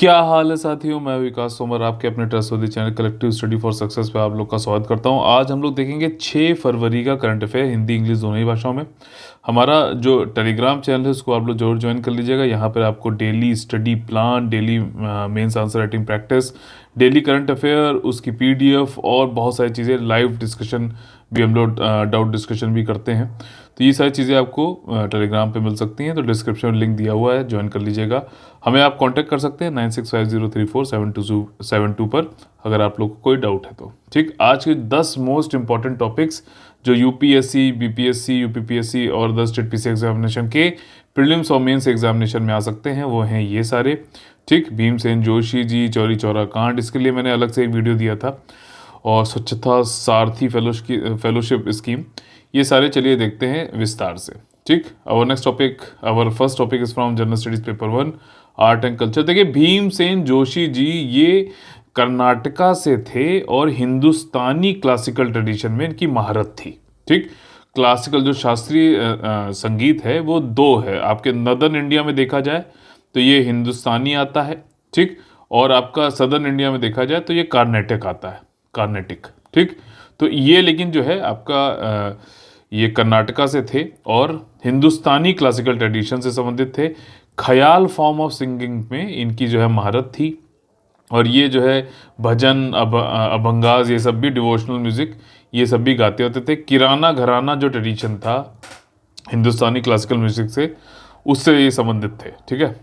क्या हाल है साथियों। मैं विकास तोमर आपके अपने trustworthy channel collective study for success पे आप लोग का स्वागत करता हूं। आज हम लोग देखेंगे 6 फरवरी का करंट अफेयर हिंदी इंग्लिश दोनों ही भाषाओं में। हमारा जो टेलीग्राम चैनल है उसको आप लोग जरूर ज्वाइन कर लीजिएगा। यहाँ पर आपको daily study plan, daily mains answer writing practice, daily current affair, उसकी पीडीएफ और बहुत सारी चीज़ें, लाइव डिस्कशन भी हम लोग डाउट डिस्कशन भी करते हैं। तो ये सारी चीज़ें आपको टेलीग्राम पे मिल सकती हैं। तो डिस्क्रिप्शन में लिंक दिया हुआ है, ज्वाइन कर लीजिएगा। हमें आप कांटेक्ट कर सकते हैं 9650347272 पर अगर आप लोग को कोई डाउट है तो। ठीक, आज के 10 मोस्ट इंपॉर्टेंट टॉपिक्स जो यूपीएससी, बीपीएससी, यूपीपीएससी और 10 स्टेट पीसी एग्जामिनेशन के प्रीलिम्स और मेंस एग्जामिनेशन में आ सकते हैं, वो हैं ये सारे। ठीक, भीमसेन जोशी जी, चौरी चौरा कांड, इसके लिए मैंने अलग से एक वीडियो दिया था, और स्वच्छता सारथी फेलोशिप स्कीम, ये सारे चलिए देखते हैं विस्तार से। ठीक, our first topic is from general studies paper 1 art and culture. देखिए, भीमसेन जोशी जी ये कर्नाटका से थे और हिंदुस्तानी क्लासिकल ट्रेडिशन में इनकी महारत थी। ठीक, क्लासिकल जो शास्त्रीय संगीत है वो दो है। आपके नदर्न इंडिया में देखा जाए तो ये हिंदुस्तानी आता है, ठीक, और आपका सदर्न इंडिया में देखा जाए तो ये कार्नेटिक आता है, कार्नेटिक। ठीक, तो ये लेकिन जो है आपका ये कर्नाटका से थे और हिंदुस्तानी क्लासिकल ट्रेडिशन से संबंधित थे। ख्याल फॉर्म ऑफ सिंगिंग में इनकी जो है महारत थी, और ये जो है भजन, अभंगाज, ये सब भी, डिवोशनल म्यूजिक, ये सब भी गाते होते थे। किराना घराना जो ट्रेडिशन था हिंदुस्तानी क्लासिकल म्यूजिक से, उससे ये संबंधित थे। ठीक है,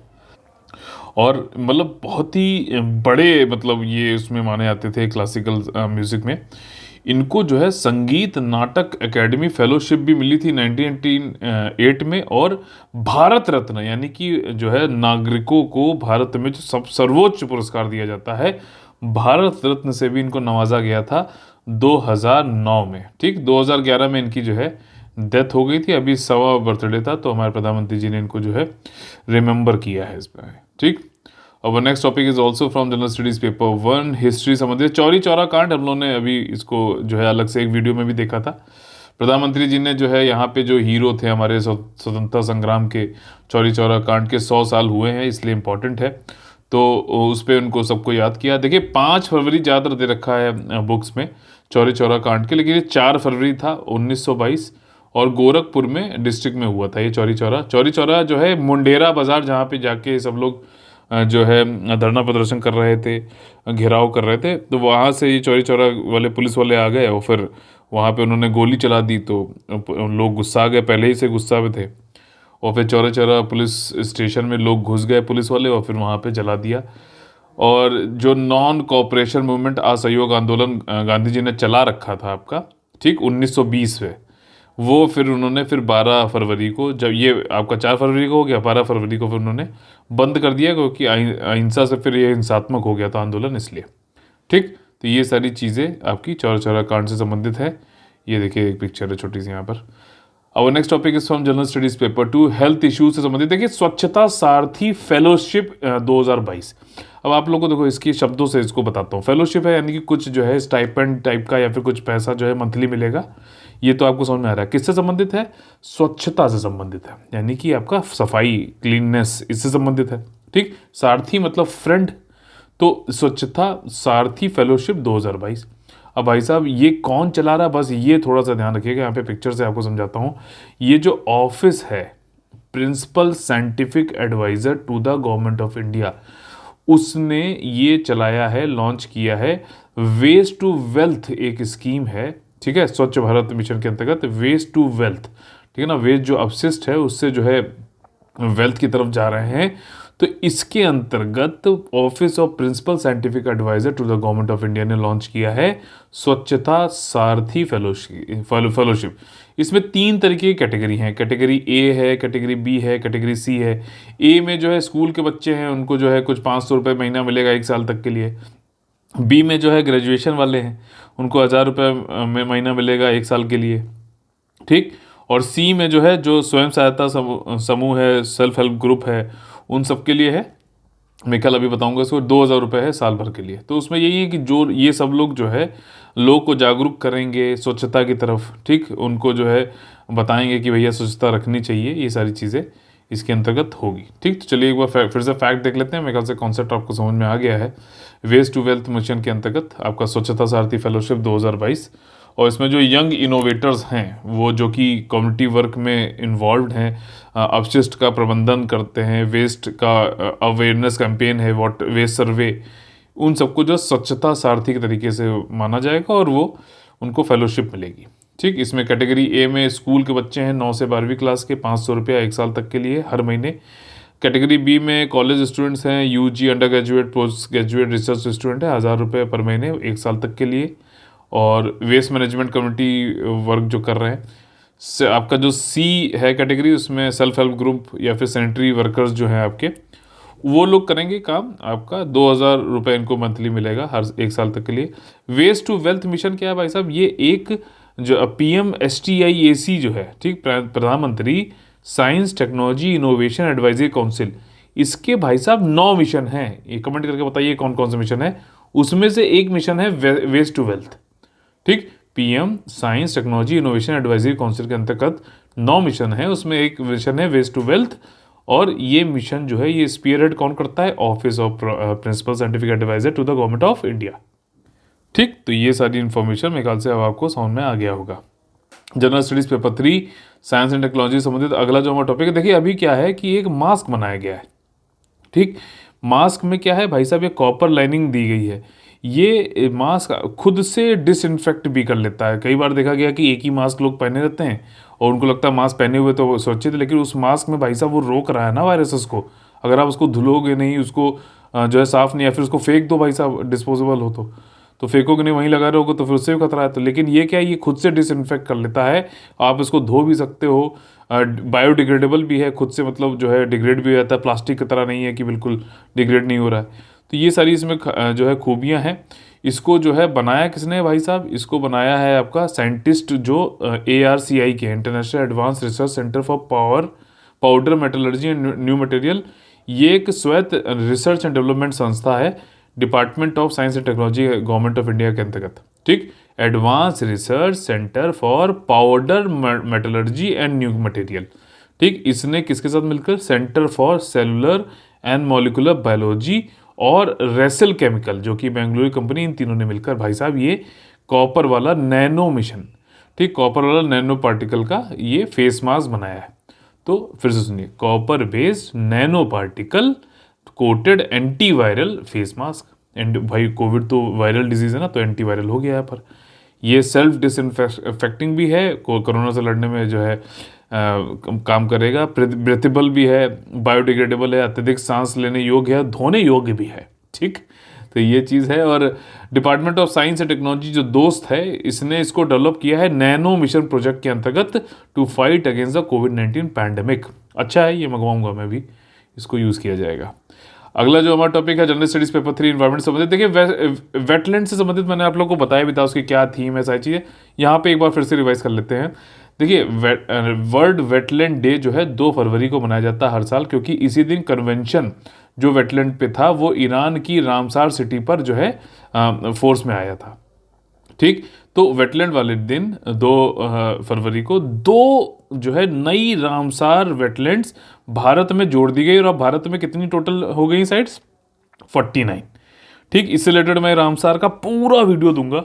और मतलब बहुत ही बड़े, मतलब ये उसमें माने जाते थे क्लासिकल म्यूजिक में। इनको जो है संगीत नाटक एकेडमी फेलोशिप भी मिली थी 1998 में, और भारत रत्न, यानी कि जो है नागरिकों को भारत में जो सब सर्वोच्च पुरस्कार दिया जाता है, भारत रत्न से भी इनको नवाजा गया था 2009 में। ठीक, 2011 में इनकी जो है डेथ हो गई थी। अभी 100वां बर्थडे था, तो हमारे प्रधानमंत्री जी ने इनको जो है रिमेंबर किया है इसमें। ठीक, और next topic is also from general studies paper 1 history संबंधित। चौरी चौरा कांड हम लोगों ने अभी इसको जो है अलग से एक वीडियो में भी देखा था। प्रधानमंत्री जी ने जो है यहाँ पे जो हीरो थे हमारे स्वतंत्रता संग्राम के, चौरी चौरा कांड के 100 साल हुए हैं, इसलिए इम्पोर्टेंट है, तो उस पर उनको सबको याद किया। देखिए, 5 फरवरी ज़्यादातर दे रखा है बुक्स में चौरी चौरा कांड के, लेकिन ये 4 फरवरी था 1922, और गोरखपुर में डिस्ट्रिक्ट में हुआ था ये चौरी चौरा। चौरी चौरा जो है मुंडेरा बाजार, जहाँ पे जाके सब लोग जो है धरना प्रदर्शन कर रहे थे, घेराव कर रहे थे, तो वहाँ से ये चौरी चौरा वाले पुलिस वाले आ गए और फिर वहाँ पे उन्होंने गोली चला दी, तो लोग गुस्सा आ गए, पहले ही से गुस्सा में थे, और फिर चौरा चौरा पुलिस स्टेशन में लोग घुस गए पुलिस वाले, और फिर वहाँ पे जला दिया। और जो नॉन कोऑपरेशन मूवमेंट, असहयोग आंदोलन गांधी जी ने चला रखा था आपका, ठीक, 1920 में, वो फिर उन्होंने फिर 12 फरवरी को, जब ये आपका 4 फरवरी को हो गया, 12 फरवरी को फिर उन्होंने बंद कर दिया, क्योंकि अहिंसा से फिर ये हिंसात्मक हो गया था आंदोलन, इसलिए। ठीक, तो ये सारी चीज़ें आपकी चौरा चौरा कांड से संबंधित है। ये देखिए एक पिक्चर है छोटी सी यहाँ पर। और next topic is from general studies paper 2 health issues से संबंधित। देखिए, स्वच्छता सारथी फेलोशिप 2022। अब आप लोगों को देखो इसकी शब्दों से इसको बताता हूँ। फेलोशिप है यानी कि कुछ जो है स्टाइपेंड टाइप का, या फिर कुछ पैसा जो है मंथली मिलेगा, ये तो आपको समझ में आ रहा है। किससे संबंधित है? स्वच्छता से संबंधित है, यानी कि आपका सफाई, क्लीननेस, इससे संबंधित है। ठीक, सारथी मतलब फ्रेंड, तो स्वच्छता सारथी फेलोशिप 2022। अब भाई साहब ये कौन चला रहा है, बस ये थोड़ा सा ध्यान रखिएगा। यहाँ पे पिक्चर से आपको समझाता हूँ। ये जो ऑफिस है, principal scientific adviser to the government of India, उसने ये चलाया है, लॉन्च किया है। वेस्ट टू वेल्थ एक स्कीम है, ठीक है, स्वच्छ भारत मिशन के अंतर्गत वेस्ट टू वेल्थ, ठीक है ना, वेस्ट जो अपशिष्ट है उससे जो है वेल्थ की तरफ जा रहे हैं। तो इसके अंतर्गत office of principal scientific adviser to the government of India ने लॉन्च किया है स्वच्छता सारथी फेलोशिप। इसमें 3 तरीके की कैटेगरी हैं। कैटेगरी ए है, कैटेगरी बी है, कैटेगरी सी है। ए में जो है स्कूल के बच्चे हैं, उनको जो है कुछ 500 रुपये महीना मिलेगा 1 साल तक के लिए। बी में जो है ग्रेजुएशन वाले हैं, उनको 1000 रुपये में महीना मिलेगा 1 साल के लिए। ठीक, और सी में जो है जो स्वयं सहायता समूह है, सेल्फ हेल्प ग्रुप है, उन सब के लिए है। मैं कल अभी बताऊंगा इसको, 2000 रुपये है साल भर के लिए। तो उसमें यही है कि जो ये सब लोग जो है लोग को जागरूक करेंगे स्वच्छता की तरफ। ठीक, उनको जो है बताएंगे कि भैया स्वच्छता रखनी चाहिए, ये सारी चीज़ें इसके अंतर्गत होगी। ठीक, तो चलिए एक बार फिर से फैक्ट देख लेते हैं। मेरे ख्याल से कॉन्सेप्ट आपको समझ में आ गया है। वेस्ट टू वेल्थ मिशन के अंतर्गत आपका स्वच्छता सारथी फेलोशिप 2022, और इसमें जो यंग इनोवेटर्स हैं वो जो कि कम्युनिटी वर्क में इन्वॉल्व हैं, अपशिष्ट का प्रबंधन करते हैं, वेस्ट का अवेयरनेस कैंपेन है, वाटर वेस्ट सर्वे, उन सबको जो स्वच्छता सारथी के तरीके से माना जाएगा और वो उनको फेलोशिप मिलेगी। ठीक, इसमें कैटेगरी ए में स्कूल के बच्चे हैं 9 से 12वीं क्लास के, 500 रुपया 1 साल तक के लिए हर महीने। कैटेगरी बी में कॉलेज स्टूडेंट्स हैं, UG, under graduate, post graduate, research student है, 1000 रुपये पर महीने 1 साल तक के लिए। और वेस्ट मैनेजमेंट कम्युनिटी वर्क जो कर रहे हैं, आपका जो सी है कैटेगरी, उसमें सेल्फ हेल्प ग्रुप या फिर सैनिटरी वर्कर्स जो हैं आपके, वो लोग करेंगे काम। आपका 2000 रुपये इनको मंथली मिलेगा हर 1 साल तक के लिए। वेस्ट टू वेल्थ मिशन क्या है भाई साहब, ये एक जो PMSTIAC जो है, ठीक, प्रधानमंत्री science technology innovation advisory council, इसके भाई साहब 9 मिशन हैं। ये कमेंट करके बताइए कौन कौन से मिशन है। उसमें से एक मिशन है वेस्ट टू वेल्थ। ठीक, PM science technology innovation advisory council के अंतर्गत 9 मिशन है, उसमें एक मिशन है वेस्ट टू वेल्थ। और ये मिशन जो है ये स्पीयरहेड कौन करता है, office of principal scientific adviser to the government of India. ठीक, तो ये सारी इन्फॉर्मेशन मेरे ख्याल से अब आपको समझ में आ गया होगा। General studies paper 3 science and technology संबंधित अगला जो हमारा टॉपिक है, देखिए अभी क्या है कि एक मास्क बनाया गया है। ठीक, मास्क में क्या है भाई साहब, ये कॉपर लाइनिंग दी गई है। ये मास्क खुद से डिसइंफेक्ट भी कर लेता है। कई बार देखा गया कि एक ही मास्क लोग पहने रहते हैं और उनको लगता है मास्क पहने हुए तो सुरक्षित है, लेकिन उस मास्क में भाई साहब वो रोक रहा है ना वायरसेस को। अगर आप उसको धुलोगे नहीं, उसको जो है साफ़ नहीं, या फिर उसको फेंक दो भाई साहब, डिस्पोजेबल हो तो फेंकोगे नहीं, वहीं लगा रहोगे तो फिर उससे भी खतरा है। तो लेकिन ये क्या है, ये खुद से डिसइंफेक्ट कर लेता है। आप इसको धो भी सकते हो, बायोडिग्रेडेबल भी है खुद से, मतलब जो है डिग्रेड भी हो जाता है, प्लास्टिक की तरह नहीं है कि बिल्कुल डिग्रेड नहीं हो रहा है। तो ये सारी इसमें जो है खूबियाँ हैं। इसको जो है बनाया किसने भाई साहब, इसको बनाया है आपका साइंटिस्ट जो ARCI के, international advance research centre for powder metallurgy and new material. ये एक स्वायत्त रिसर्च एंड डेवलपमेंट संस्था है, department of science and technology, government of India के अंतर्गत। ठीक, advance research centre for powder metallurgy and new material. ठीक, इसने किसके साथ मिलकर, centre for cellular and molecular biology और रेसल केमिकल जो कि बेंगलुरु कंपनी, इन तीनों ने मिलकर भाई साहब ये कॉपर वाला नैनो मिशन, ठीक, कॉपर वाला नैनो पार्टिकल का ये फेस मास्क बनाया है। तो फिर से सुनिए, copper based nano particle coated antiviral face mask. And भाई कोविड तो वायरल डिजीज है ना, तो एंटीवायरल हो गया है। पर ये सेल्फ डिसइंफेक्टिंग भी है, कोरोना से लड़ने में जो है काम करेगा, ब्रेथेबल भी है, बायोडिग्रेडेबल है, अत्यधिक सांस लेने योग्य है, धोने योग्य भी है। ठीक, तो ये चीज़ है। और department of science and technology जो दोस्त है, इसने इसको डेवलप किया है नैनो मिशन प्रोजेक्ट के अंतर्गत टू फाइट अगेंस्ट द कोविड-19 पैंडेमिक। अच्छा है, ये मंगवाऊंगा मैं भी, इसको यूज़ किया जाएगा। अगला जो हमारा टॉपिक है जनरल स्टडीज पेपर 3 इन्वायरमेंट से संबंधित। देखिए वेटलैंड से संबंधित मैंने आप लोगों को बताया भी था, उसकी क्या थीम है, सारी चीज़ें यहाँ पे एक बार फिर से रिवाइज कर लेते हैं। देखिए वर्ल्ड वेटलैंड डे जो है 2 फरवरी को मनाया जाता है हर साल, क्योंकि इसी दिन कन्वेंशन जो वेटलैंड पे था वो ईरान की रामसार सिटी पर जो है फोर्स में आया था। ठीक, तो वेटलैंड वाले दिन 2 फरवरी को 2 जो है नई रामसार वेटलैंड्स भारत में जोड़ दी गई। और अब भारत में कितनी टोटल हो गई साइट्स, 49। ठीक, इससे रिलेटेड मैं रामसार का पूरा वीडियो दूंगा,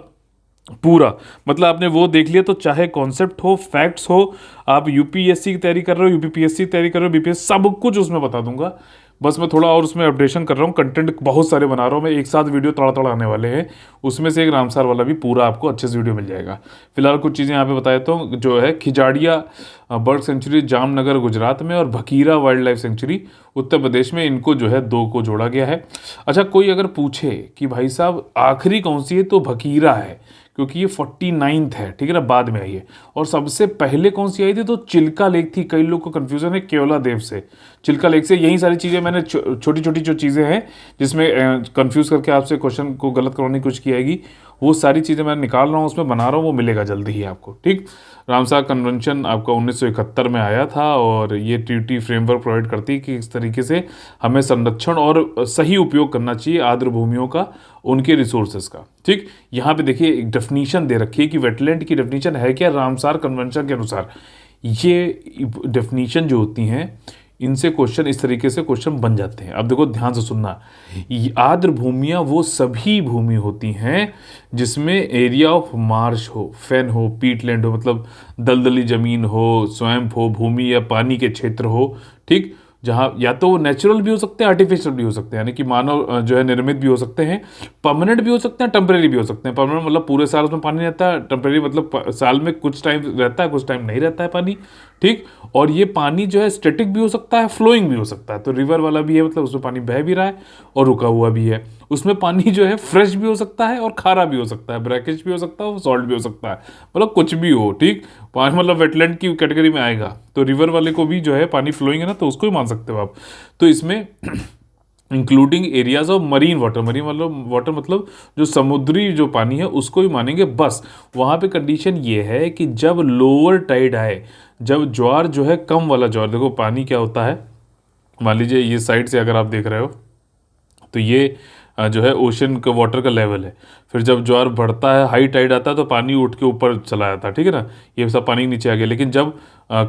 पूरा, मतलब आपने वो देख लिया तो चाहे कॉन्सेप्ट हो, फैक्ट्स हो, आप UPSC की तैयारी कर रहे हो, UPPSC की तैयारी कर रहे हो, BPS, सब कुछ उसमें बता दूंगा। बस मैं थोड़ा और उसमें अपडेशन कर रहा हूँ, कंटेंट बहुत सारे बना रहा हूँ मैं, एक साथ वीडियो तड़ा आने वाले हैं। उसमें से एक रामसार वाला भी पूरा आपको अच्छे से वीडियो मिल जाएगा। फिलहाल कुछ चीज़ें यहाँ पे बताया तो जो है खिजाड़िया बर्ड सेंचुरी जामनगर गुजरात में और भकीरा wild life sanctuary Uttar Pradesh में, इनको जो है 2 को जोड़ा गया है। अच्छा, कोई अगर पूछे कि भाई साहब आखिरी कौन सी है, तो भकीरा है, क्योंकि ये 49th है, ठीक है ना, बाद में आई है। और सबसे पहले कौन सी आई थी, तो चिल्का लेक थी। कई लोग को कंफ्यूजन है केवला देव से, चिल्का लेक से। यही सारी चीज़ें मैंने छोटी छोटी जो चीज़ें हैं जिसमें कंफ्यूज करके आपसे क्वेश्चन को गलत करवाने की कोशिश की जाएगी, वो सारी चीज़ें मैं निकाल रहा हूँ, उसमें बना रहा हूँ, वो मिलेगा जल्दी ही आपको। ठीक, रामसार कन्वेंशन आपका 1971 में आया था और ये ट्रीटी फ्रेमवर्क प्रोवाइड करती है कि इस तरीके से हमें संरक्षण और सही उपयोग करना चाहिए आर्द्र भूमियों का, उनके रिसोर्सेज का। ठीक, यहाँ पे देखिए एक डेफिनीशन दे रखी है कि वेटलैंड की डेफिनीशन है क्या रामसार कन्वेंशन के अनुसार। ये डेफिनीशन जो होती हैं इनसे क्वेश्चन इस तरीके से क्वेश्चन बन जाते हैं। अब देखो ध्यान से सुनना, आर्द्र भूमियाँ वो सभी भूमि होती हैं जिसमें एरिया ऑफ मार्श हो, फेन हो, पीटलैंड हो, मतलब दलदली जमीन हो, स्वैम्प हो, भूमि या पानी के क्षेत्र हो, ठीक, जहाँ या तो वो नेचुरल भी हो सकते हैं, आर्टिफिशियल भी हो सकते हैं, यानी कि मानव जो है निर्मित भी हो सकते हैं, परमानेंट भी हो सकते हैं, टेम्परेरी भी हो सकते हैं। परमानेंट मतलब पूरे साल उसमें पानी रहता है, टेम्परेरी मतलब साल में कुछ टाइम रहता है, कुछ टाइम नहीं रहता है पानी, ठीक। और ये पानी जो है स्टैटिक भी हो सकता है, फ्लोइंग भी हो सकता है। तो रिवर वाला भी है, मतलब उसमें पानी बह भी रहा है और रुका हुआ भी है। उसमें पानी जो है फ्रेश भी हो सकता है और खारा भी हो सकता है, ब्रैकिश भी हो सकता है और सॉल्ट भी हो सकता है, मतलब कुछ भी हो, ठीक। पानी मतलब वेटलैंड की कैटेगरी में आएगा। तो रिवर वाले को भी जो है पानी फ्लोइंग है ना, तो उसको ही मान सकते हो आप। तो इसमें including areas of marine water, marine water मतलब जो समुद्री जो पानी है उसको ही मानेंगे। बस वहाँ पे कंडीशन ये है कि जब लोअर टाइड आए, जब ज्वार जो है कम वाला ज्वार, देखो पानी क्या होता है, मान लीजिए ये साइड से अगर आप देख रहे हो तो ये जो है ओशन का वाटर का लेवल है। फिर जब ज्वार बढ़ता है, हाई टाइड आता है, तो पानी उठ के ऊपर चला जाता है, ठीक है ना, ये सब पानी नीचे आ गया। लेकिन जब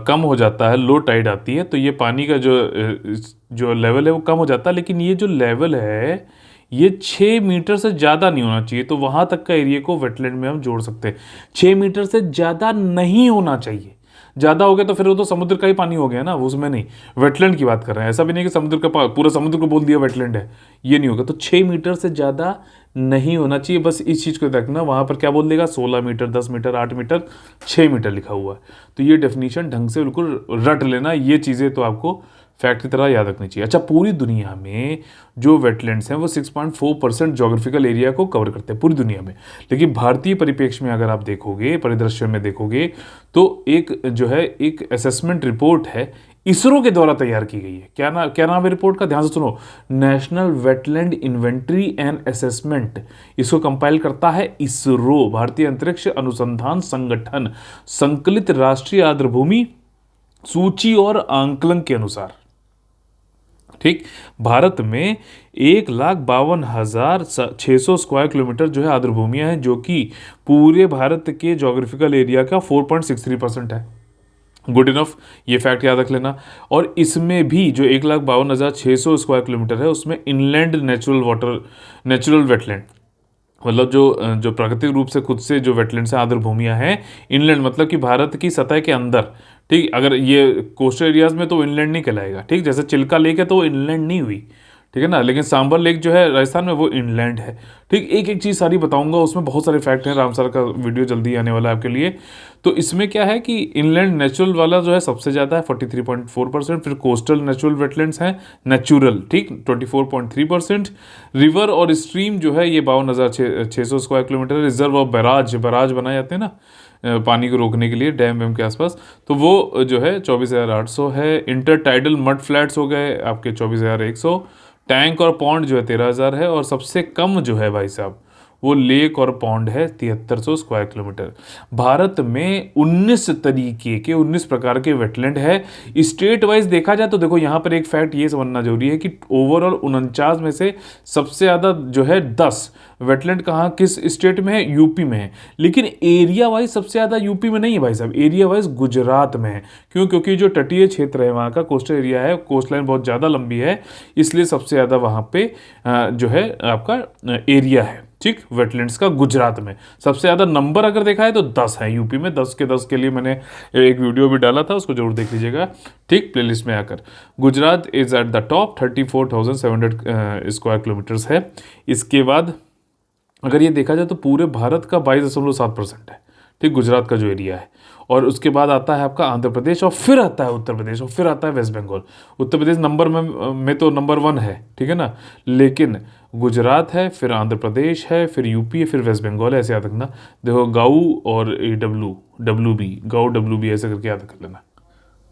कम हो जाता है, लो टाइड आती है, तो ये पानी का जो लेवल है वो कम हो जाता है। लेकिन ये जो लेवल है ये 6 मीटर से ज़्यादा नहीं होना चाहिए। तो वहाँ तक का एरिया को वेटलैंड में हम जोड़ सकते हैं। 6 मीटर से ज़्यादा नहीं होना चाहिए। ज़्यादा हो गया तो फिर वो तो समुद्र का ही पानी हो गया ना, उसमें नहीं, वेटलैंड की बात कर रहे हैं। ऐसा भी नहीं कि समुद्र का पूरा समुद्र को बोल दिया वेटलैंड है, ये नहीं होगा। तो 6 मीटर से ज़्यादा नहीं होना चाहिए। बस इस चीज़ को देखना, वहाँ पर क्या बोल देगा, 16 मीटर, 10 मीटर, 8 मीटर, 6 मीटर लिखा हुआ है। तो ये डेफिनेशन ढंग से बिल्कुल रट लेना। ये चीज़ें तो आपको फैक्ट की तरह याद रखनी चाहिए। अच्छा, पूरी दुनिया में जो वेटलैंड्स हैं वो 6.4% जोग्राफिकल एरिया को कवर करते हैं पूरी दुनिया में। लेकिन भारतीय परिप्रेक्ष्य में अगर आप देखोगे, परिदृश्य में देखोगे, तो एक जो है एक असेसमेंट रिपोर्ट है, इसरो के द्वारा तैयार की गई है। क्या नाम है रिपोर्ट का, ध्यान से सुनो, national wetland inventory and assessment. इसको कंपाइल करता है इसरो, भारतीय अंतरिक्ष अनुसंधान संगठन, संकलित राष्ट्रीय आर्द्रभूमि सूची और आंकलन के अनुसार, ठीक। भारत में 1,52,600 स्क्वायर किलोमीटर जो है आर्द्रभूमियां हैं, जो कि पूरे भारत के जोग्राफिकल एरिया का 4.63% है। गुड इनफ, ये फैक्ट याद रख लेना। और इसमें भी जो 1,52,600 स्क्वायर किलोमीटर है उसमें इनलैंड नेचुरल वेटलैंड, मतलब जो प्राकृतिक रूप से खुद से जो वेटलैंड्स हैं, आर्द्रभूमियां हैं, इनलैंड मतलब कि भारत की सतह के अंदर, ठीक। अगर ये कोस्टल एरियाज में तो इनलैंड नहीं कहलाएगा, ठीक। जैसे चिल्का लेक है तो वो इनलैंड नहीं हुई, ठीक है ना। लेकिन सांबर लेक जो है राजस्थान में वो इनलैंड है, ठीक। एक एक चीज़ सारी बताऊंगा, उसमें बहुत सारे फैक्ट हैं। रामसर का वीडियो जल्दी आने वाला है आपके लिए। तो इसमें क्या है कि इनलैंड नेचुरल वाला जो है सबसे ज़्यादा है 43.4%, फिर कोस्टल नेचुरल वेटलैंड्स हैं नेचुरल, ठीक, 24.3%। रिवर और स्ट्रीम जो है ये 52,600 स्क्वायर किलोमीटर। रिजर्व और बैराज बनाए जाते हैं ना पानी को रोकने के लिए डैम वैम के आसपास, तो वो जो है 24,800 है। इंटर टाइडल मड फ्लैट्स हो गए आपके 24,100। टैंक और पॉन्ड जो है 13,000 है। और सबसे कम जो है भाई साहब वो लेक और पॉन्ड है 7300 स्क्वायर किलोमीटर। भारत में 19 प्रकार के वेटलैंड है। स्टेट वाइज देखा जाए तो देखो यहाँ पर एक फैक्ट ये समझना जरूरी है कि ओवरऑल 49 में से सबसे ज़्यादा जो है 10 वेटलैंड कहाँ किस स्टेट में है, यूपी में है। लेकिन एरिया वाइज सबसे ज़्यादा यूपी में नहीं है भाई साहब, एरिया वाइज गुजरात में है। क्यों? क्योंकि जो तटीय क्षेत्र है वहाँ का कोस्टल एरिया है, कोस्ट लाइन बहुत ज़्यादा लंबी है, इसलिए सबसे ज़्यादा वहाँ पे जो है आपका एरिया है, ठीक, वेटलैंड्स का गुजरात में। सबसे ज़्यादा नंबर अगर देखा है तो 10 है यूपी में। 10 के 10 के लिए मैंने एक वीडियो भी डाला था, उसको जरूर देख लीजिएगा, ठीक, प्लेलिस्ट में आकर। Gujarat is at the top, 34,700 square kilometres है। इसके बाद अगर ये देखा जाए तो पूरे भारत का 22.7% है, ठीक, गुजरात का जो एरिया है। और उसके बाद आता है आपका आंध्र प्रदेश, और फिर आता है उत्तर प्रदेश, और फिर आता है वेस्ट बंगाल। उत्तर प्रदेश नंबर में तो नंबर 1 है, ठीक है ना, लेकिन गुजरात है, फिर आंध्र प्रदेश है, फिर यूपी है, फिर वेस्ट बंगाल है, ऐसे याद रखना। देखो गाऊ और गाऊ डब्ल्यू बी ऐसे करके याद कर लेना,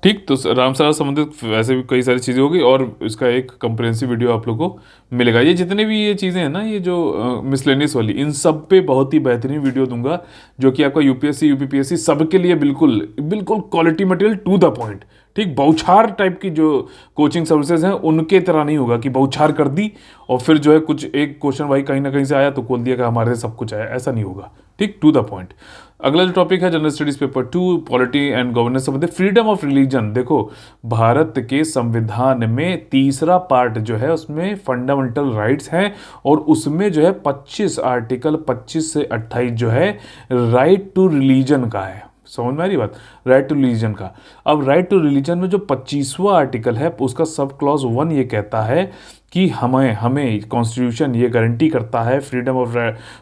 ठीक। तो रामसर संबंधित वैसे भी कई सारी चीज़ें होगी और इसका एक कंप्रेहेंसिव वीडियो आप लोग को मिलेगा। ये जितने भी ये चीज़ें हैं ना, ये जो मिसलेनियस वाली, इन सब पे बहुत ही बेहतरीन वीडियो दूंगा, जो कि आपका यूपीएससी यूपीपीएससी सबके लिए बिल्कुल बिल्कुल quality material to the point, ठीक, बौछार टाइप की जो कोचिंग सर्विसेज हैं उनके तरह नहीं होगा कि बौछार कर दी और फिर जो है कुछ एक क्वेश्चन भाई कहीं ना कहीं से आया तो खोल दिया कि हमारे से सब कुछ आया, ऐसा नहीं होगा। ठीक, टू द पॉइंट। अगला जो टॉपिक है general studies paper 2, polity and governance संबंधित, फ्रीडम ऑफ रिलीजन। देखो, भारत के संविधान में तीसरा पार्ट जो है उसमें फंडामेंटल राइट्स हैं और उसमें जो है 25 आर्टिकल 25 से 28 जो है राइट टू रिलीजन का है। समझ में आ रही बात, राइट टू रिलीजन का। अब राइट टू रिलीजन में जो 25वां आर्टिकल है उसका सब क्लॉज 1 ये कहता है कि हमें कॉन्स्टिट्यूशन ये गारंटी करता है, फ्रीडम ऑफ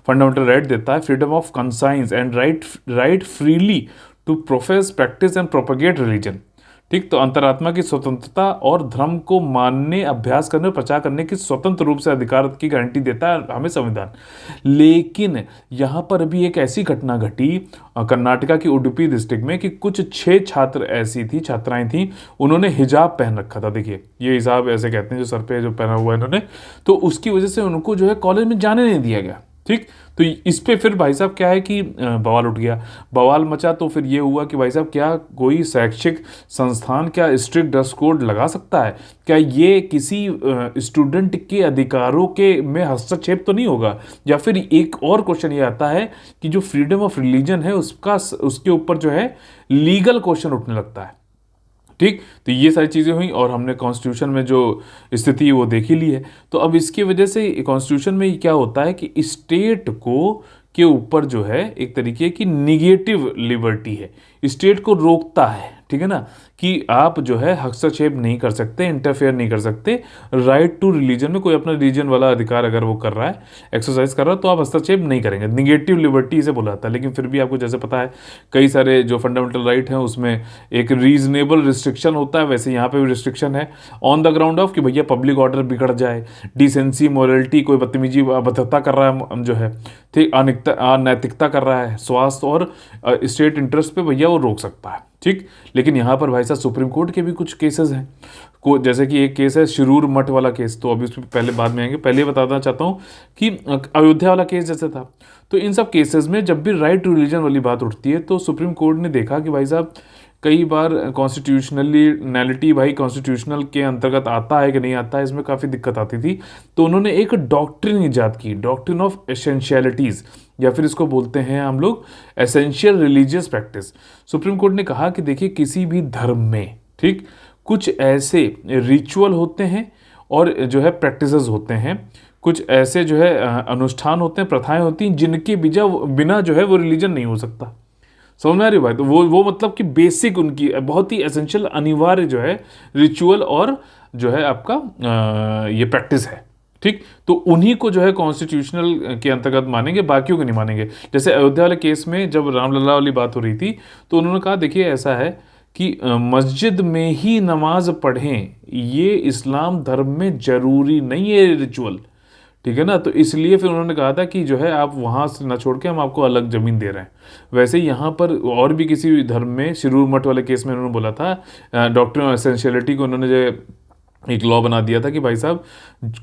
फंडामेंटल राइट देता है, freedom of conscience and right freely to profess practice and propagate religion. ठीक, तो अंतरात्मा की स्वतंत्रता और धर्म को मानने, अभ्यास करने और प्रचार करने की स्वतंत्र रूप से अधिकार की गारंटी देता है हमें संविधान। लेकिन यहाँ पर अभी एक ऐसी घटना घटी कर्नाटका की उडुपी डिस्ट्रिक्ट में कि कुछ 6 छात्र ऐसी थी, छात्राएं थी, उन्होंने हिजाब पहन रखा था। देखिए, ये हिजाब ऐसे कहते हैं जो सर पे जो पहना हुआ है इन्होंने, तो उसकी वजह से उनको जो है कॉलेज में जाने नहीं दिया गया। ठीक, तो इस पे फिर भाई साहब क्या है कि बवाल उठ गया, बवाल मचा। तो फिर ये हुआ कि भाई साहब क्या कोई शैक्षिक संस्थान क्या स्ट्रिक्ट ड्रेस कोड लगा सकता है? क्या ये किसी स्टूडेंट के अधिकारों के में हस्तक्षेप तो नहीं होगा? या फिर एक और क्वेश्चन ये आता है कि जो फ्रीडम ऑफ रिलीजन है उसके ऊपर जो है लीगल क्वेश्चन उठने लगता है। ठीक, तो ये सारी चीज़ें हुई और हमने कॉन्स्टिट्यूशन में जो स्थिति है वो देख ही ली है। तो अब इसकी वजह से कॉन्स्टिट्यूशन में क्या होता है कि स्टेट को के ऊपर जो है एक तरीके की निगेटिव लिबर्टी है, स्टेट को रोकता है। ठीक है ना, कि आप जो है हस्तक्षेप नहीं कर सकते, इंटरफेयर नहीं कर सकते। राइट टू रिलीजन में कोई अपना रिलीजन वाला अधिकार अगर वो कर रहा है, एक्सरसाइज कर रहा है, तो आप हस्तक्षेप नहीं करेंगे। निगेटिव लिबर्टी इसे बोला जाता है। लेकिन फिर भी आपको जैसे पता है कई सारे जो फंडामेंटल राइट हैं उसमें एक रीजनेबल रिस्ट्रिक्शन होता है, वैसे यहाँ पे भी रिस्ट्रिक्शन है ऑन द ग्राउंड ऑफ कि भैया पब्लिक ऑर्डर बिगड़ जाए, डिसेंसी, मोरलिटी, कोई बदतमीजी अभद्रता कर रहा है जो है, ठीक, अनैतिकता कर रहा है, स्वास्थ्य और स्टेट इंटरेस्ट पे भैया वो रोक सकता है। ठीक, लेकिन यहाँ पर भाई साहब सुप्रीम कोर्ट के भी कुछ केसेस हैं जैसे कि एक केस है शिरूर मठ वाला केस, तो अभी उसमें पहले बाद में आएंगे। पहले बताना चाहता हूँ कि अयोध्या वाला केस जैसे था, तो इन सब केसेस में जब भी राइट टू रिलीजन वाली बात उठती है तो सुप्रीम कोर्ट ने देखा कि भाई साहब कई बार कॉन्स्टिट्यूशनलिटी भाई कॉन्स्टिट्यूशनल के अंतर्गत आता है कि नहीं आता है, इसमें काफ़ी दिक्कत आती थी। तो उन्होंने एक डॉक्ट्रिन ईजाद की, डॉक्ट्रिन ऑफ एसेंशियलिटीज़, या फिर इसको बोलते हैं हम लोग essential religious practice. Supreme court ने कहा कि देखिए किसी भी धर्म में, ठीक, कुछ ऐसे रिचुअल होते हैं और जो है प्रैक्टिसेस होते हैं, कुछ ऐसे जो है अनुष्ठान होते हैं, प्रथाएं होती हैं जिनके बिना जो है वो रिलीजन नहीं हो सकता। समझ में आ रही बात? तो वो मतलब कि बेसिक उनकी बहुत ही एसेंशियल अनिवार्य जो है रिचुअल और जो है आपका ये प्रैक्टिस है। ठीक, तो उन्हीं को जो है कॉन्स्टिट्यूशनल के अंतर्गत मानेंगे, बाकियों को नहीं मानेंगे। जैसे अयोध्या वाले केस में जब रामलला वाली बात हो रही थी तो उन्होंने कहा देखिए ऐसा है कि मस्जिद में ही नमाज पढ़ें ये इस्लाम धर्म में जरूरी नहीं है रिचुअल। ठीक है ना, तो इसलिए फिर उन्होंने कहा था कि जो है आप वहाँ से ना छोड़ के हम आपको अलग ज़मीन दे रहे हैं। वैसे ही यहाँ पर और भी किसी धर्म में शिरूर मठ वाले केस में उन्होंने बोला था डॉक्ट्रिन ऑफ एसेंशियलिटी को उन्होंने जो एक लॉ बना दिया था कि भाई साहब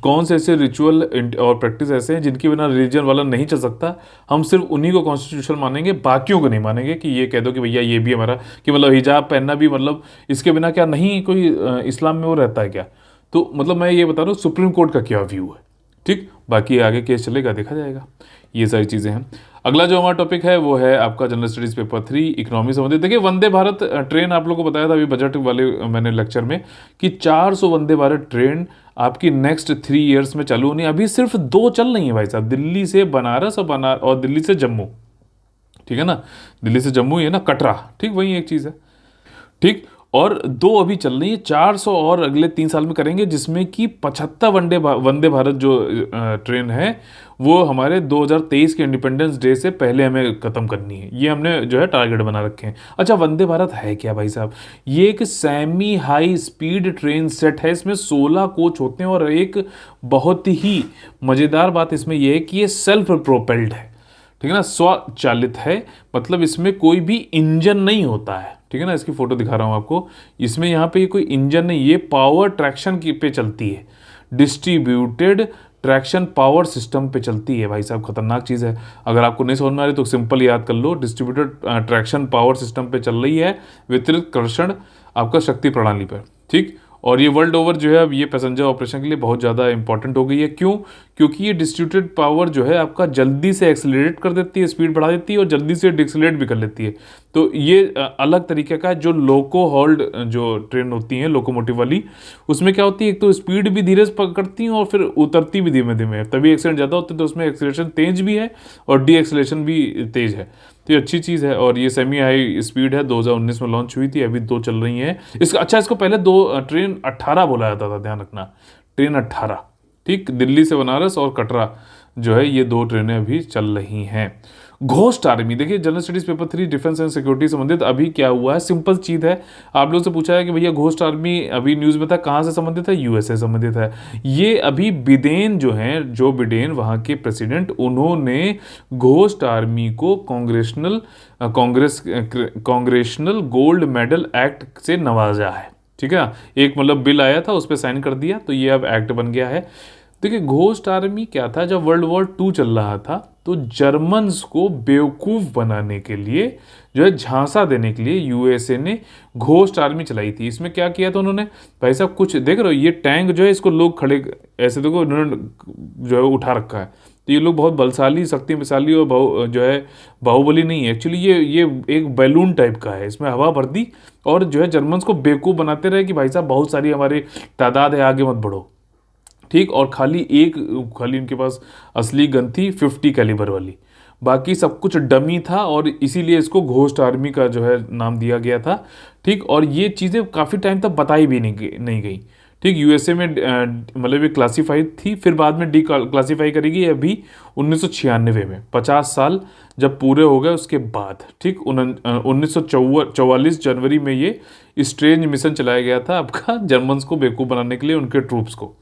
कौन से ऐसे रिचुअल और प्रैक्टिस ऐसे हैं जिनके बिना रिलीजन वाला नहीं चल सकता, हम सिर्फ उन्हीं को कॉन्स्टिट्यूशनल मानेंगे, बाकियों को नहीं मानेंगे। कि ये कह दो कि भैया ये भी हमारा कि मतलब हिजाब पहनना भी मतलब इसके बिना क्या नहीं कोई इस्लाम में वो रहता है क्या? तो मतलब मैं ये बता रहा हूँ सुप्रीम कोर्ट का क्या व्यू है। ठीक, बाकी आगे केस चलेगा देखा जाएगा, ये सारी चीज़ें हैं। अगला जो हमारा टॉपिक है वो है आपका जनरल स्टडीज़ पेपर 3 इकोनॉमी संबंधित। देखिए वंदे भारत ट्रेन आप लोगों को बताया था अभी बजट वाले मैंने लेक्चर में कि 400 वंदे भारत ट्रेन आपकी नेक्स्ट 3 ईयर्स में चालू होनी है। अभी सिर्फ 2 चल रही है भाई साहब, दिल्ली से बनारस और दिल्ली से जम्मू। ठीक है ना, दिल्ली से जम्मू है ना कटरा, ठीक वही एक चीज़ है। ठीक, और 2 अभी चल रही है, 400 और अगले 3 साल में करेंगे, जिसमें कि 75 वंदे भारत जो ट्रेन है वो हमारे 2023 के इंडिपेंडेंस डे से पहले हमें ख़त्म करनी है। ये हमने जो है टारगेट बना रखे हैं। अच्छा, वंदे भारत है क्या भाई साहब? ये एक semi high speed train set है, इसमें 16 कोच होते हैं और एक बहुत ही मज़ेदार बात इसमें यह है कि ये सेल्फ प्रोपेल्ड है। ठीक है ना, स्वचालित है, मतलब इसमें कोई भी इंजन नहीं होता है। ठीक है ना, इसकी फोटो दिखा रहा हूँ आपको, इसमें यहाँ पे कोई इंजन नहीं, ये पावर ट्रैक्शन की पे चलती है, डिस्ट्रीब्यूटेड ट्रैक्शन पावर सिस्टम पे चलती है। भाई साहब खतरनाक चीज़ है, अगर आपको नहीं समझ में आ रही तो सिंपल याद कर लो, डिस्ट्रीब्यूटेड ट्रैक्शन पावर सिस्टम पे चल रही है, वितरित कर्षण आपका शक्ति प्रणाली पर, ठीक। और ये वर्ल्ड ओवर जो है अब ये पैसेंजर ऑपरेशन के लिए बहुत ज़्यादा इंपॉर्टेंट हो गई है। क्यों? क्योंकि ये डिस्ट्रीब्यूटेड पावर जो है आपका जल्दी से एक्सेलरेट कर देती है, स्पीड बढ़ा देती है और जल्दी से डिक्सेलरेट भी कर लेती है। तो ये अलग तरीके का जो लोको हॉल्ड जो ट्रेन होती हैं लोकोमोटिव वाली, उसमें क्या होती है, एक तो स्पीड भी धीरे से पकड़ती हैं और फिर उतरती भी धीमे धीमे, तभी एक्सीडेंट ज़्यादा होते हैं। तो उसमें एक्सेलरेशन तेज भी है और डी एक्सेलरेशन भी तेज है, तो ये अच्छी चीज़ है। और ये सेमी हाई स्पीड है, 2019 में लॉन्च हुई थी, अभी 2 चल रही हैं। इसका अच्छा, इसको पहले 2 ट्रेन 18 बोला जाता था, ध्यान रखना, ट्रेन 18, ठीक। दिल्ली से बनारस और कटरा जो है ये 2 ट्रेनें अभी चल रही हैं। घोस्ट आर्मी, देखिए general studies paper 3 defence and security संबंधित अभी क्या हुआ है, सिंपल चीज़ है। आप लोग से पूछा है कि भैया घोस्ट आर्मी अभी न्यूज़ में था, कहाँ से संबंधित है, यूएसए संबंधित है। ये अभी बिडेन जो हैं, जो बिडेन वहाँ के प्रेसिडेंट, उन्होंने घोस्ट आर्मी को कांग्रेशनल गोल्ड मेडल एक्ट से नवाजा है, ठीक है। एक मतलब बिल आया था, उस पर साइन कर दिया, तो ये अब एक्ट बन गया है। देखिए घोस्ट आर्मी क्या था, जब वर्ल्ड वॉर 2 चल रहा था तो जर्मन्स को बेवकूफ़ बनाने के लिए, जो है झांसा देने के लिए, यूएसए ने घोस्ट आर्मी चलाई थी। इसमें क्या किया था उन्होंने, भाई साहब कुछ देख रहे हो, ये टैंक जो है इसको लोग खड़े ऐसे देखो इन्होंने जो है उठा रखा है, तो ये लोग बहुत बलशाली, शक्तिशाली और जो है बाहुबली नहीं है एक्चुअली, ये एक बैलून टाइप का है, इसमें हवा भर दी और जो है जर्मन्स को बेवकूफ़ बनाते रहे कि भाई साहब बहुत सारी हमारी तादाद है, आगे मत बढ़ो, ठीक। और खाली इनके पास असली गन थी 50 कैलिबर वाली, बाकी सब कुछ डमी था और इसीलिए इसको घोस्ट आर्मी का जो है नाम दिया गया था, ठीक। और ये चीज़ें काफ़ी टाइम तक बताई भी नहीं गई, ठीक। यूएसए में मतलब ये क्लासीफाइड थी, फिर बाद में डी क्लासीफाई करेगी अभी 1996 में, 50 साल जब पूरे हो गए उसके बाद, ठीक। 1944 जनवरी में ये स्ट्रेंज मिशन चलाया गया था आपका जर्मन्स को बेवकूफ़ बनाने के लिए, उनके ट्रूप्स को,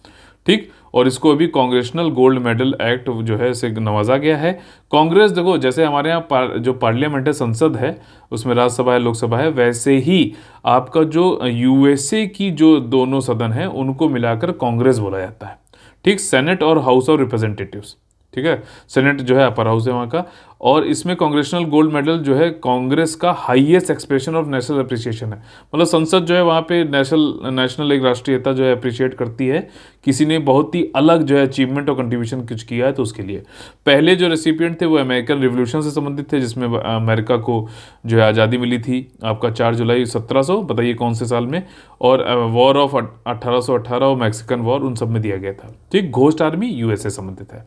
ठीक। और इसको अभी कांग्रेशनल गोल्ड मेडल एक्ट जो है से नवाजा गया है। कांग्रेस देखो, जैसे हमारे यहाँ जो पार्लियामेंट है, संसद है, उसमें राज्यसभा है, लोकसभा है, वैसे ही आपका जो यूएसए की जो दोनों सदन है उनको मिलाकर कांग्रेस बोला जाता है, ठीक। सेनेट और हाउस ऑफ रिप्रेजेंटेटिव्स, ठीक है। सेनेट जो है अपर हाउस है वहाँ का, और इसमें कांग्रेशनल गोल्ड मेडल जो है कांग्रेस का highest expression of national appreciation है। मतलब संसद जो है वहाँ पे नेशनल एक राष्ट्रीयता जो है अप्रिशिएट करती है, किसी ने बहुत ही अलग जो है अचीवमेंट और कंट्रीब्यूशन कुछ किया है तो उसके लिए। पहले जो रेसिपिएंट थे वो अमेरिकन रिवोल्यूशन से संबंधित थे, जिसमें अमेरिका को जो है आज़ादी मिली थी आपका 4 जुलाई 1700, बताइए कौन से साल में, और वॉर ऑफ 1818 और मैक्सिकन वॉर, उन सब में दिया गया था, ठीक। घोस्ट आर्मी यूएसए संबंधित है।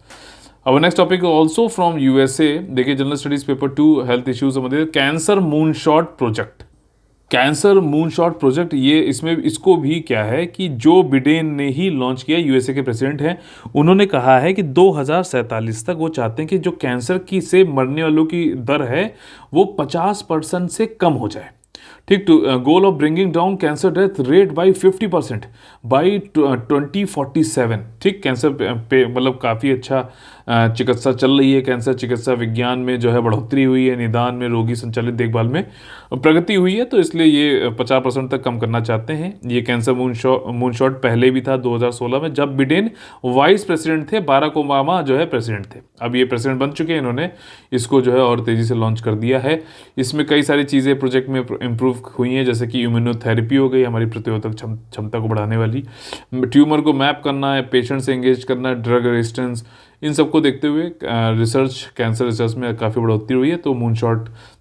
अब next topic also from USA, देखिए general studies paper 2 health issues संबंधित, cancer moonshot project. Cancer moonshot project, ये इसमें इसको भी क्या है कि जो बिडेन ने ही लॉन्च किया, यूएसए के प्रेसिडेंट हैं, उन्होंने कहा है कि 2047 तक वो चाहते हैं कि जो कैंसर की से मरने वालों की दर है वो 50% से कम हो जाए, ठीक। To goal of bringing down cancer death rate by 50% by 2047, ठीक। कैंसर पे मतलब काफ़ी अच्छा चिकित्सा चल रही है, कैंसर चिकित्सा विज्ञान में जो है बढ़ोतरी हुई है, निदान में, रोगी संचालित देखभाल में प्रगति हुई है, तो इसलिए ये 50% तक कम करना चाहते हैं। ये कैंसर मूनशॉट पहले भी था 2016 में, जब बिडेन वाइस प्रेसिडेंट थे, बाराक ओबामा जो है प्रेसिडेंट थे, अब ये प्रेसिडेंट बन चुके हैं, इन्होंने इसको जो है और तेज़ी से लॉन्च कर दिया है। इसमें कई सारी चीज़ें प्रोजेक्ट में इम्प्रूव हुई हैं, जैसे कि इम्यूनोथेरेपी हो गई, हमारी प्रतिरोधक क्षमता को बढ़ाने वाली, ट्यूमर को मैप करना है, पेशेंट से एंगेज करना, ड्रग रेजिस्टेंस, इन सबको देखते हुए कैंसर रिसर्च में काफ़ी बढ़ोतरी हुई है। तो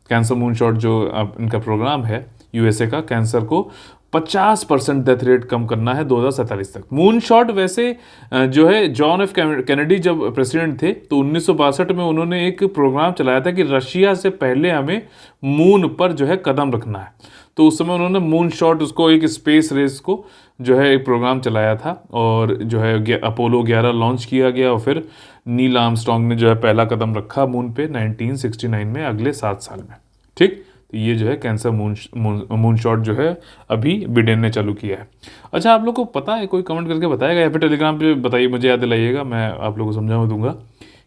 कैंसर मूनशॉट जो इनका प्रोग्राम है यूएसए का, कैंसर को 50% डेथ रेट कम करना है 2047 तक। मूनशॉट वैसे जो है जॉन एफ कैनेडी जब प्रेसिडेंट थे तो 1962 में उन्होंने एक प्रोग्राम चलाया था कि रशिया से पहले हमें मून पर जो है कदम रखना है, तो उस समय उन्होंने मूनशॉट, उसको एक स्पेस रेस को जो है एक प्रोग्राम चलाया था, और जो है अपोलो 11 लॉन्च किया गया, और फिर नील आर्मस्ट्रॉन्ग ने जो है पहला कदम रखा मून पे 1969 में, अगले 7 साल में, ठीक। तो ये जो है कैंसर मूनशॉट जो है अभी बिडेन ने चालू किया है। अच्छा, आप लोग को पता है, कोई कमेंट करके बताएगा या फिर टेलीग्राम पे बताइए, मुझे याद दिलाइएगा, मैं आप लोगों को समझा दूंगा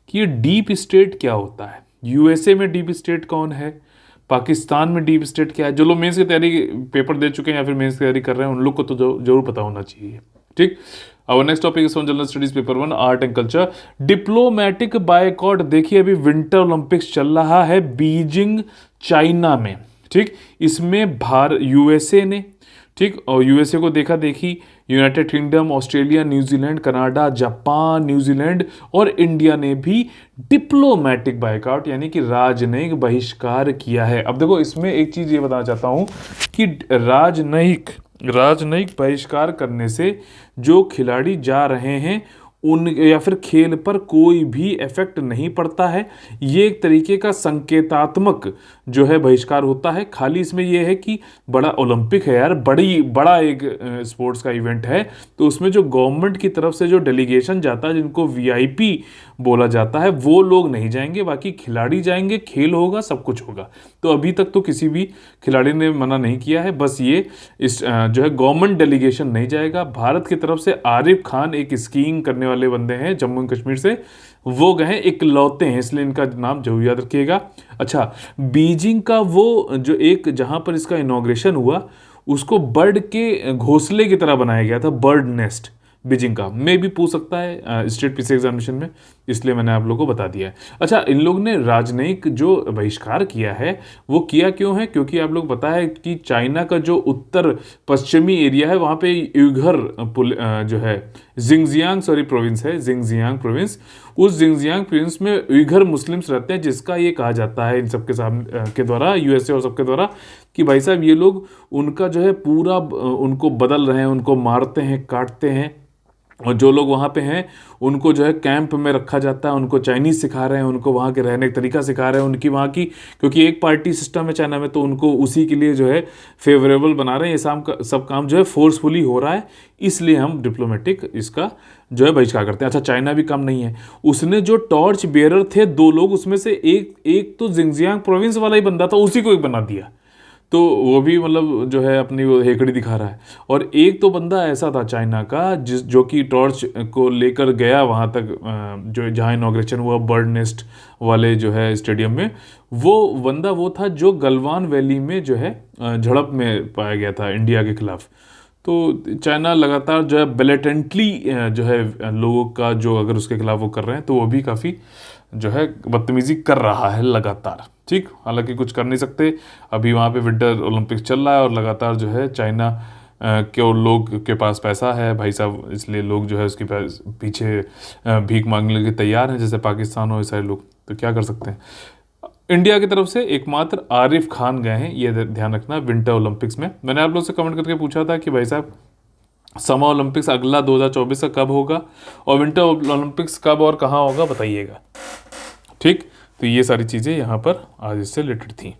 कि ये डीप स्टेट क्या होता है। यूएसए में डीप स्टेट कौन है, पाकिस्तान में डीप स्टेट क्या है। जो लोग मेंस की तैयारी पेपर दे चुके हैं या फिर मेंस की तैयारी कर रहे हैं, उन लोग को तो जरूर पता होना चाहिए, ठीक। और next topic is from general studies paper 1 art and culture, diplomatic boycott. देखिए अभी विंटर ओलंपिक्स चल रहा है बीजिंग चाइना में, ठीक। इसमें यूएसए ने ठीक। और यूएसए को देखा देखी, United kingdom, Australia, New Zealand, Canada, Japan, New Zealand और इंडिया ने भी डिप्लोमेटिक बायकॉट यानी कि राजनयिक बहिष्कार किया है। अब देखो इसमें एक चीज़ ये बताना चाहता हूँ कि राजनयिक राजनयिक बहिष्कार करने से जो खिलाड़ी जा रहे हैं उन या फिर खेल पर कोई भी इफेक्ट नहीं पड़ता है। ये एक तरीके का संकेतात्मक जो है बहिष्कार होता है। खाली इसमें यह है कि बड़ा ओलंपिक है यार, बड़ा एक स्पोर्ट्स का इवेंट है, तो उसमें जो गवर्नमेंट की तरफ से जो डेलीगेशन जाता है, जिनको वीआईपी बोला जाता है, वो लोग नहीं जाएंगे, बाकी खिलाड़ी जाएंगे, खेल होगा, सब कुछ होगा। तो अभी तक तो किसी भी खिलाड़ी ने मना नहीं किया है, बस ये इस जो है गवर्नमेंट डेलीगेशन नहीं जाएगा। भारत की तरफ से आरिफ खान एक स्कीइंग करने वाले बंदे हैं जम्मू कश्मीर से, वो गए, इकलौते हैं, इसलिए इनका नाम जरूर याद रखिएगा। अच्छा, बीजिंग का वो जो एक जहां पर इसका इनॉग्रेशन हुआ, उसको बर्ड के घोंसले की तरह बनाया गया था, बर्ड नेस्ट बीजिंग का। मे भी पूछ सकता है स्टेट पीसी एग्जामिनेशन में, इसलिए मैंने आप लोगों को बता दिया है। अच्छा, इन लोग ने राजनयिक जो बहिष्कार किया है वो किया क्यों है? क्योंकि आप लोग पता है कि चाइना का जो उत्तर पश्चिमी एरिया है वहाँ पे उइघर जो है जिंगजियांग प्रोविंस है, जिंगजियांग प्रोविंस। उस जिंगजियांग प्रोविंस में उइघर मुस्लिम्स रहते हैं, जिसका ये कहा जाता है इन सबके सामने के द्वारा, यूएसए और सबके द्वारा, कि भाई साहब ये लोग उनका जो है पूरा उनको बदल रहे हैं, उनको मारते हैं, काटते हैं। और जो लोग वहाँ पे हैं उनको जो है कैंप में रखा जाता है, उनको चाइनीज़ सिखा रहे हैं, उनको वहाँ के रहने का तरीका सिखा रहे हैं, उनकी वहाँ की, क्योंकि एक पार्टी सिस्टम है चाइना में, तो उनको उसी के लिए जो है फेवरेबल बना रहे हैं। ये सब काम जो है फोर्सफुली हो रहा है, इसलिए हम डिप्लोमेटिक इसका जो है बहिष्कार करते हैं। अच्छा, चाइना भी कम नहीं है, उसने जो टॉर्च बेयरर थे 2 लोग, उसमें से एक तो जिंगजियांग प्रोविंस वाला ही बंदा था, उसी को एक बना दिया, तो वो भी मतलब जो है अपनी वो हेकड़ी दिखा रहा है। और एक तो बंदा ऐसा था चाइना का जो कि टॉर्च को लेकर गया वहाँ तक, जो जहाँ इनॉग्रेशन हुआ बर्ड नेस्ट वाले जो है स्टेडियम में, वो बंदा वो था जो गलवान वैली में जो है झड़प में पाया गया था इंडिया के खिलाफ। तो चाइना लगातार जो है ब्लेटेंटली जो है लोगों का जो अगर उसके खिलाफ वो कर रहे हैं, तो वो भी काफ़ी जो है बदतमीजी कर रहा है लगातार। ठीक, हालांकि कुछ कर नहीं सकते, अभी वहाँ पे विंटर ओलंपिक्स चल रहा है और लगातार जो है चाइना के लोग के पास पैसा है भाई साहब, इसलिए लोग जो है उसके पास पीछे भीख मांगने के तैयार हैं, जैसे पाकिस्तान हो, ये सारे लोग, तो क्या कर सकते हैं। इंडिया की तरफ से एकमात्र आरिफ खान गए हैं, ये ध्यान रखना, विंटर ओलंपिक्स में। मैंने आप लोग से कमेंट करके पूछा था कि भाई साहब समर ओलंपिक्स अगला 2024 का कब होगा और विंटर ओलंपिक्स कब और कहाँ होगा, बताइएगा। ठीक, तो ये सारी चीज़ें यहाँ पर आज इससे रिलेटेड थी।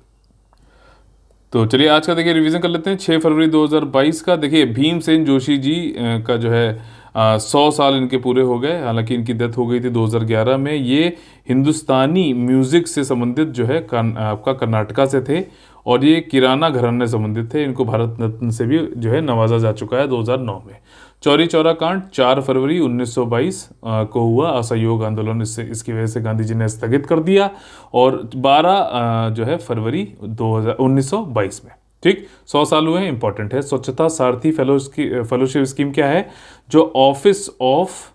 तो चलिए आज का देखिए रिवीजन कर लेते हैं। 6 फरवरी 2022 का देखिए भीमसेन जोशी जी का जो है 100 साल इनके पूरे हो गए। हालांकि इनकी डेथ हो गई थी 2011 में। ये हिंदुस्तानी म्यूज़िक से संबंधित जो है आपका कर्नाटका से थे और ये किराना घराने से संबंधित थे। इनको भारत रत्न से भी जो है नवाजा जा चुका है 2009 में। चौरी चौरा कांड 4 फरवरी 1922 को हुआ, असहयोग आंदोलन, इसकी वजह से गांधी जी ने स्थगित कर दिया। और 12 जो है फरवरी 1922 में। ठीक, 100 साल हुए हैं, इंपॉर्टेंट है। स्वच्छता सारथी फेलोशिप स्कीम क्या है? जो office of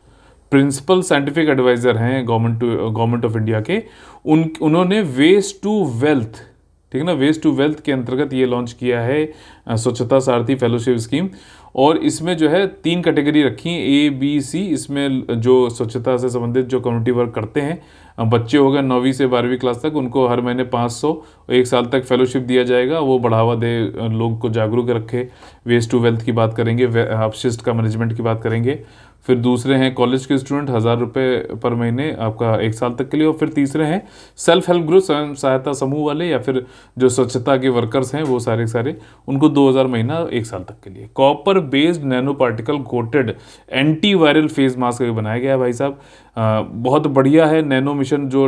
principal scientific adviser हैं गवर्नमेंट ऑफ इंडिया के, उन्होंने वेस्ट टू वेल्थ, ठीक है ना, वेस्ट टू वेल्थ के अंतर्गत ये लॉन्च किया है स्वच्छता सारथी फेलोशिप स्कीम। और इसमें जो है 3 कैटेगरी रखी हैं, A, B, C। इसमें जो स्वच्छता से संबंधित जो कम्युनिटी वर्क करते हैं, बच्चे हो गए 9वीं से 12वीं क्लास तक, उनको हर महीने 500 1 साल तक फेलोशिप दिया जाएगा। वो बढ़ावा दे, लोग को जागरूक रखे। वेस्ट टू वेल्थ की बात करेंगे, अपशिष्ट का मैनेजमेंट की बात करेंगे। फिर दूसरे हैं कॉलेज के स्टूडेंट, 1000 रुपये पर महीने आपका 1 साल तक के लिए। और फिर तीसरे हैं सेल्फ हेल्प ग्रुप, स्वयं सहायता समूह वाले, या फिर जो स्वच्छता के वर्कर्स हैं वो सारे उनको 2000 महीना 1 साल तक के लिए। Copper based nano particle coated anti viral face mask बनाया गया है भाई साहब, बहुत बढ़िया है। नैनो मिशन जो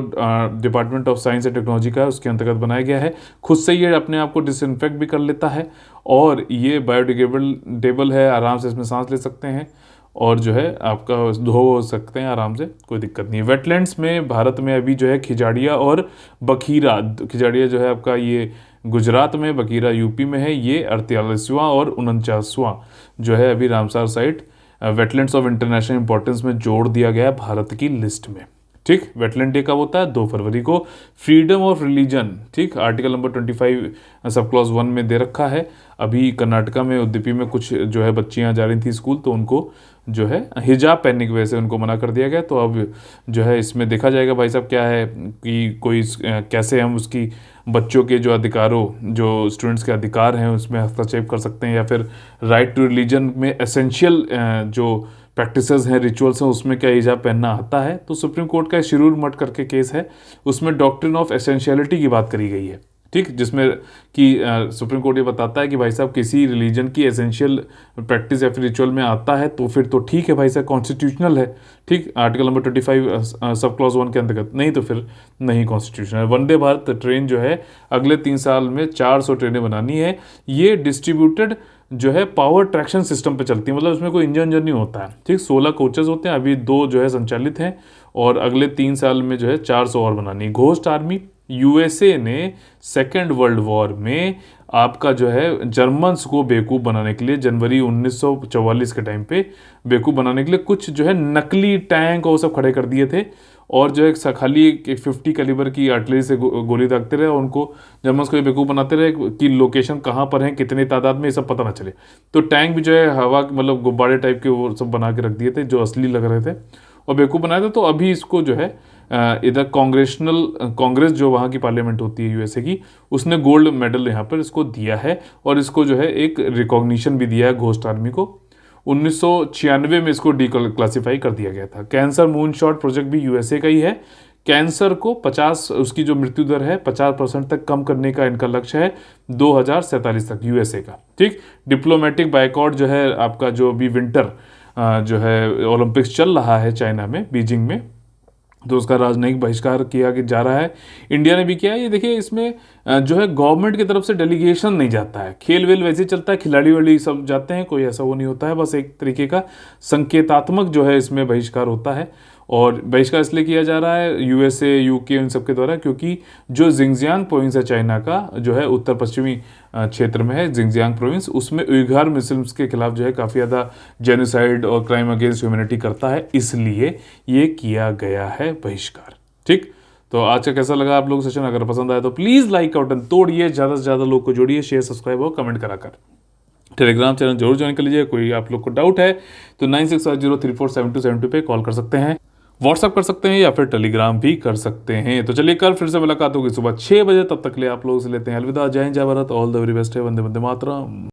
department of science and technology का है उसके अंतर्गत बनाया गया है। खुद से ये अपने आप को डिसइंफेक्ट भी कर लेता है और ये बायोडिग्रेडेबल है, आराम से इसमें सांस ले सकते हैं और जो है आपका धो सकते हैं आराम से, कोई दिक्कत नहीं है। वेटलैंड्स में भारत में अभी जो है खिजाड़िया और बखीरा, खिजाड़िया जो है आपका ये गुजरात में, बखीरा यूपी में है। ये 48वां और 49वां जो है अभी Ramsar site wetlands of international importance में जोड़ दिया गया है भारत की लिस्ट में। ठीक। वेटलैंड डे कब होता है? 2 फरवरी को। फ्रीडम ऑफ रिलीजन, ठीक, आर्टिकल नंबर 25 सब क्लॉज 1 में दे रखा है। अभी कर्नाटका में उडुपी में कुछ जो है बच्चियां जा रही थी स्कूल, तो उनको जो है हिजाब पहनने की वजह से उनको मना कर दिया गया। तो अब जो है इसमें देखा जाएगा भाई साहब क्या है कि कोई कैसे हम उसकी बच्चों के जो अधिकारों, जो स्टूडेंट्स के अधिकार हैं उसमें हस्तक्षेप कर सकते हैं, या फिर राइट टू रिलीजन में एसेंशियल जो प्रैक्टिसेस हैं, रिचुअल्स हैं, उसमें क्या हिजाब पहनना आता है। तो सुप्रीम कोर्ट का शिरूर मठ करके केस है, उसमें डॉक्ट्रिन ऑफ एसेंशियलिटी की बात करी गई है, ठीक, जिसमें कि सुप्रीम कोर्ट ये बताता है कि भाई साहब किसी रिलीजन की एसेंशियल प्रैक्टिस या फिर रिचुअल में आता है तो फिर तो ठीक है भाई साहब, कॉन्स्टिट्यूशनल है, ठीक, आर्टिकल नंबर 25 सब क्लॉज 1 के अंतर्गत, नहीं तो फिर नहीं कॉन्स्टिट्यूशनल। वंदे भारत ट्रेन जो है अगले 3 साल में 400 ट्रेनें बनानी है। ये डिस्ट्रीब्यूटेड जो है पावर ट्रैक्शन सिस्टम पे चलती है, मतलब उसमें कोई इंजन नहीं होता है, ठीक। 16 कोचेज होते हैं, अभी 2 जो है संचालित हैं और अगले 3 साल में जो है 400 और बनानी है। घोस्ट आर्मी, यूएसए ने सेकेंड वर्ल्ड वॉर में आपका जो है जर्मन्स को बेवकूफ़ बनाने के लिए जनवरी 1944 के टाइम पे बेवकूफ़ बनाने के लिए कुछ जो है नकली टैंक और सब खड़े कर दिए थे, और जो है खाली एक 50 कैलिबर की आर्टिलरी से गोली दागते रहे और उनको जर्मन्स को ये बेवकूफ़ बनाते रहे कि लोकेशन कहाँ पर है, कितने तादाद में, ये सब पता ना चले। तो टैंक भी जो है हवा मतलब गुब्बारे टाइप के वो सब बना के रख दिए थे जो असली लग रहे थे और बेवकूफ़ बनाए थे। तो अभी इसको जो है इधर कांग्रेस जो वहाँ की पार्लियामेंट होती है यूएसए की, उसने गोल्ड मेडल यहाँ पर इसको दिया है और इसको जो है एक रिकॉग्निशन भी दिया है घोस्ट आर्मी को। 1996 में इसको क्लासिफाई कर दिया गया था। कैंसर मून शॉट प्रोजेक्ट भी यूएसए का ही है। कैंसर को 50, उसकी जो मृत्यु दर है 50% तक कम करने का इनका लक्ष्य है 2047 तक, यूएसए का, ठीक। डिप्लोमेटिक बायकॉट जो है आपका, जो अभी विंटर जो है ओलंपिक्स चल रहा है चाइना में, बीजिंग में, तो उसका राजनयिक बहिष्कार किया जा रहा है। इंडिया ने भी किया है। ये देखिए इसमें जो है गवर्नमेंट की तरफ से डेलीगेशन नहीं जाता है, खेल वेल वैसे ही चलता है, खिलाड़ी वाड़ी सब जाते हैं, कोई ऐसा वो नहीं होता है, बस एक तरीके का संकेतात्मक जो है इसमें बहिष्कार होता है। और बहिष्कार इसलिए किया जा रहा है यूएसए, यूके, इन सब के द्वारा, क्योंकि जो जिंगजियांग प्रोविंस है चाइना का, जो है उत्तर पश्चिमी क्षेत्र में है जिंगजियांग प्रोविंस, उसमें उइघुर मुस्लिम्स के खिलाफ जो है काफ़ी ज़्यादा जेनोसाइड और क्राइम अगेंस्ट ह्यूमैनिटी करता है, इसलिए ये किया गया है बहिष्कार, ठीक। तो आज का कैसा लगा आप लोग सेशन? अगर पसंद आया तो प्लीज़ लाइक का बटन तोड़िए, ज़्यादा से ज़्यादा लोग को जोड़िए, शेयर सब्सक्राइब और कमेंट कराकर टेलीग्राम चैनल जरूर ज्वाइन कर लीजिए। कोई आप लोग को डाउट है तो 9650347272 पे कॉल कर सकते हैं, व्हाट्सअप कर सकते हैं या फिर टेलीग्राम भी कर सकते हैं। तो चलिए कल फिर से मुलाकात होगी सुबह 6 बजे, तब तक के लिए आप लोगों से लेते हैं अलविदा। जय हिंद, जय Bharat, all the very best है, वंदे वंदे मातरम।